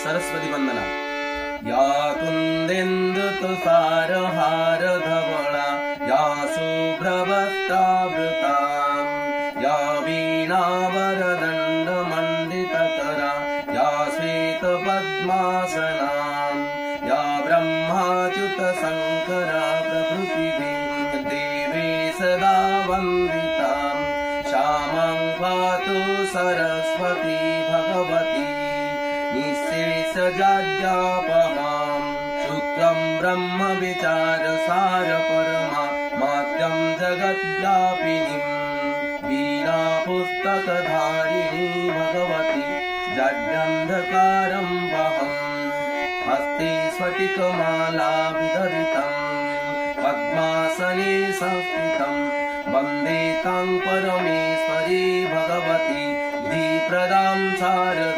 सरस्वती वंदना। या कुन्देन्दुतुषारहारधवला या शुभ्रवस्त्रावृता या वीणावरदण्डमण्डितकरा या श्वेतपद्मासना या ब्रह्माच्युतशङ्करा प्रभृतिभिः देवी सदा वन्दिता श्यामां पातु सरस्वती भगवती निःशेषजाड्यापहां शुक्रं ब्रह्म विचारसारपरमा माद्यं जगद्व्यापिनीं वीणा पुस्तकधारिणी भगवती जाड्यन्धकारं वहं हस्ते स्फटिकमाला विधरितं पद्मासने संस्थितं वन्दे तां परमेश्वरी भगवती धीप्रदां शारदां